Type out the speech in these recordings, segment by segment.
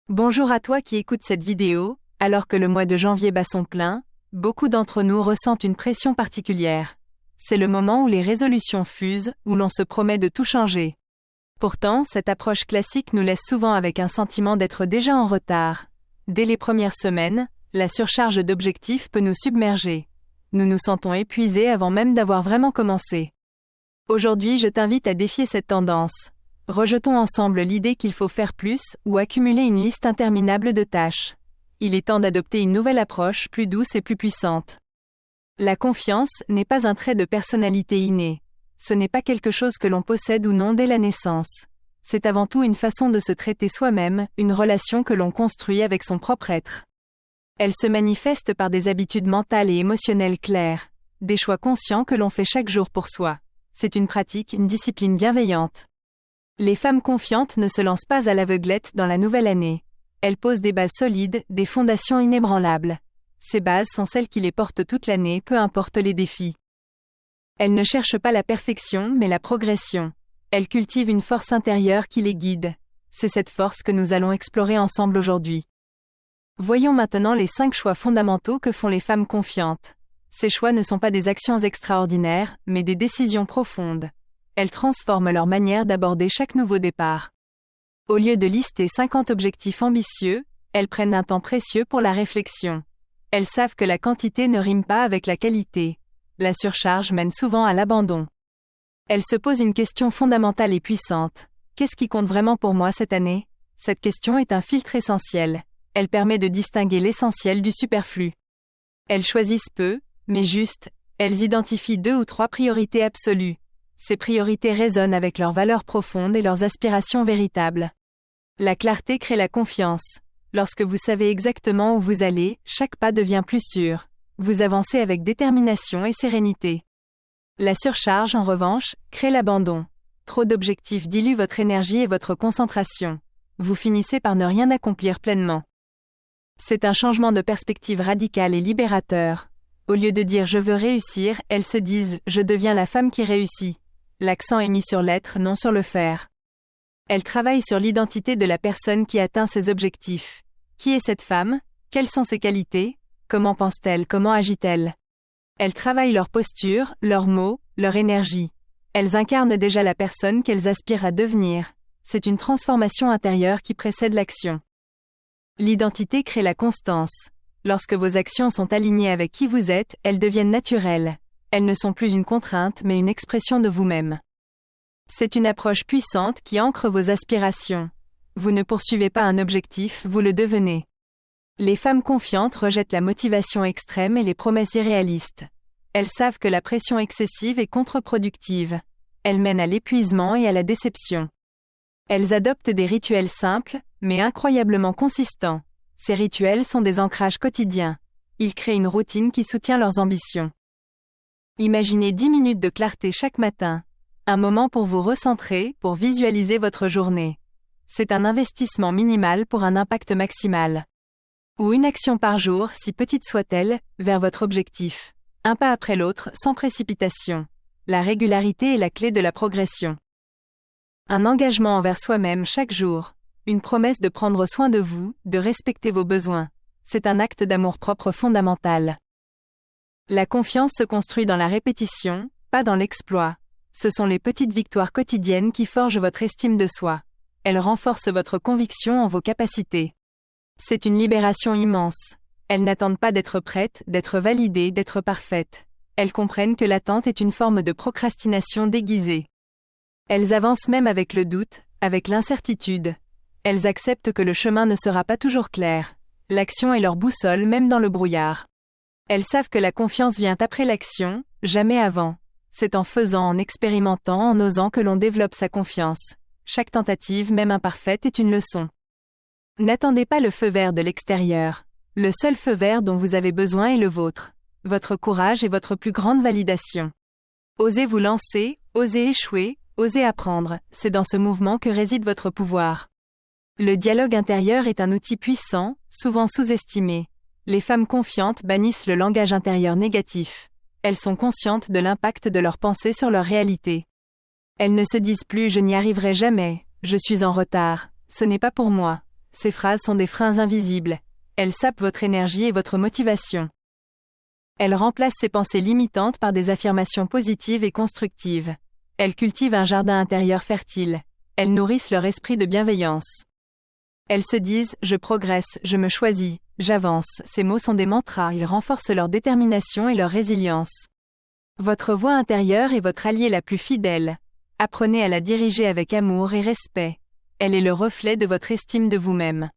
Bonjour à toi qui écoutes cette vidéo. Alors que le mois de janvier bat son plein, beaucoup d'entre nous ressentent une pression particulière. C'est le moment où les résolutions fusent, où l'on se promet de tout changer. Pourtant, cette approche classique nous laisse souvent avec un sentiment d'être déjà en retard. Dès les premières semaines, la surcharge d'objectifs peut nous submerger. Nous nous sentons épuisés avant même d'avoir vraiment commencé. Aujourd'hui, je t'invite à défier cette tendance. Rejetons ensemble l'idée qu'il faut faire plus ou accumuler une liste interminable de tâches. Il est temps d'adopter une nouvelle approche plus douce et plus puissante. La confiance n'est pas un trait de personnalité inné. Ce n'est pas quelque chose que l'on possède ou non dès la naissance. C'est avant tout une façon de se traiter soi-même, une relation que l'on construit avec son propre être. Elle se manifeste par des habitudes mentales et émotionnelles claires, des choix conscients que l'on fait chaque jour pour soi. C'est une pratique, une discipline bienveillante. Les femmes confiantes ne se lancent pas à l'aveuglette dans la nouvelle année. Elles posent des bases solides, des fondations inébranlables. Ces bases sont celles qui les portent toute l'année, peu importe les défis. Elles ne cherchent pas la perfection, mais la progression. Elles cultivent une force intérieure qui les guide. C'est cette force que nous allons explorer ensemble aujourd'hui. Voyons maintenant les 5 choix fondamentaux que font les femmes confiantes. Ces choix ne sont pas des actions extraordinaires, mais des décisions profondes. Elles transforment leur manière d'aborder chaque nouveau départ. Au lieu de lister 50 objectifs ambitieux, elles prennent un temps précieux pour la réflexion. Elles savent que la quantité ne rime pas avec la qualité. La surcharge mène souvent à l'abandon. Elles se posent une question fondamentale et puissante. Qu'est-ce qui compte vraiment pour moi cette année? Cette question est un filtre essentiel. Elle permet de distinguer l'essentiel du superflu. Elles choisissent peu, mais juste. Elles identifient 2 ou 3 priorités absolues. Ces priorités résonnent avec leurs valeurs profondes et leurs aspirations véritables. La clarté crée la confiance. Lorsque vous savez exactement où vous allez, chaque pas devient plus sûr. Vous avancez avec détermination et sérénité. La surcharge, en revanche, crée l'abandon. Trop d'objectifs diluent votre énergie et votre concentration. Vous finissez par ne rien accomplir pleinement. C'est un changement de perspective radical et libérateur. Au lieu de dire « je veux réussir », elles se disent « je deviens la femme qui réussit ». L'accent est mis sur l'être, non sur le faire. Elles travaillent sur l'identité de la personne qui atteint ses objectifs. Qui est cette femme? Quelles sont ses qualités? Comment pense-t-elle? Comment agit-elle? Elles travaillent leur posture, leurs mots, leur énergie. Elles incarnent déjà la personne qu'elles aspirent à devenir. C'est une transformation intérieure qui précède l'action. L'identité crée la constance. Lorsque vos actions sont alignées avec qui vous êtes, elles deviennent naturelles. Elles ne sont plus une contrainte mais une expression de vous-même. C'est une approche puissante qui ancre vos aspirations. Vous ne poursuivez pas un objectif, vous le devenez. Les femmes confiantes rejettent la motivation extrême et les promesses irréalistes. Elles savent que la pression excessive est contre-productive. Elle mène à l'épuisement et à la déception. Elles adoptent des rituels simples, mais incroyablement consistants. Ces rituels sont des ancrages quotidiens. Ils créent une routine qui soutient leurs ambitions. Imaginez 10 minutes de clarté chaque matin. Un moment pour vous recentrer, pour visualiser votre journée. C'est un investissement minimal pour un impact maximal. Ou une action par jour, si petite soit-elle, vers votre objectif. Un pas après l'autre, sans précipitation. La régularité est la clé de la progression. Un engagement envers soi-même chaque jour. Une promesse de prendre soin de vous, de respecter vos besoins. C'est un acte d'amour-propre fondamental. La confiance se construit dans la répétition, pas dans l'exploit. Ce sont les petites victoires quotidiennes qui forgent votre estime de soi. Elles renforcent votre conviction en vos capacités. C'est une libération immense. Elles n'attendent pas d'être prêtes, d'être validées, d'être parfaites. Elles comprennent que l'attente est une forme de procrastination déguisée. Elles avancent même avec le doute, avec l'incertitude. Elles acceptent que le chemin ne sera pas toujours clair. L'action est leur boussole même dans le brouillard. Elles savent que la confiance vient après l'action, jamais avant. C'est en faisant, en expérimentant, en osant que l'on développe sa confiance. Chaque tentative, même imparfaite, est une leçon. N'attendez pas le feu vert de l'extérieur. Le seul feu vert dont vous avez besoin est le vôtre. Votre courage est votre plus grande validation. Osez vous lancer, osez échouer, osez apprendre, c'est dans ce mouvement que réside votre pouvoir. Le dialogue intérieur est un outil puissant, souvent sous-estimé. Les femmes confiantes bannissent le langage intérieur négatif. Elles sont conscientes de l'impact de leurs pensées sur leur réalité. Elles ne se disent plus « je n'y arriverai jamais »,« je suis en retard »,« ce n'est pas pour moi ». Ces phrases sont des freins invisibles. Elles sapent votre énergie et votre motivation. Elles remplacent ces pensées limitantes par des affirmations positives et constructives. Elles cultivent un jardin intérieur fertile. Elles nourrissent leur esprit de bienveillance. Elles se disent « Je progresse, je me choisis, j'avance ». Ces mots sont des mantras, ils renforcent leur détermination et leur résilience. Votre voix intérieure est votre allié la plus fidèle. Apprenez à la diriger avec amour et respect. Elle est le reflet de votre estime de vous-même.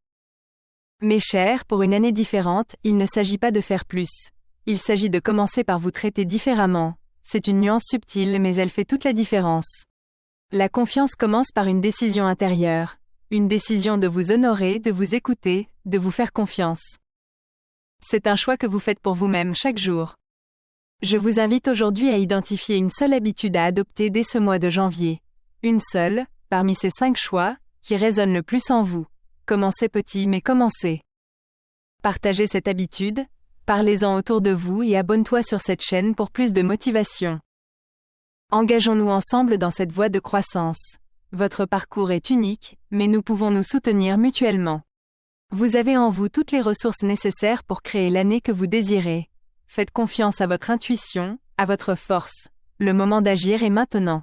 Mes chers, pour une année différente, il ne s'agit pas de faire plus. Il s'agit de commencer par vous traiter différemment. C'est une nuance subtile mais elle fait toute la différence. La confiance commence par une décision intérieure. Une décision de vous honorer, de vous écouter, de vous faire confiance. C'est un choix que vous faites pour vous-même chaque jour. Je vous invite aujourd'hui à identifier une seule habitude à adopter dès ce mois de janvier. Une seule, parmi ces 5 choix, qui résonne le plus en vous. Commencez petit mais commencez. Partagez cette habitude, parlez-en autour de vous et abonne-toi sur cette chaîne pour plus de motivation. Engageons-nous ensemble dans cette voie de croissance. Votre parcours est unique, mais nous pouvons nous soutenir mutuellement. Vous avez en vous toutes les ressources nécessaires pour créer l'année que vous désirez. Faites confiance à votre intuition, à votre force. Le moment d'agir est maintenant.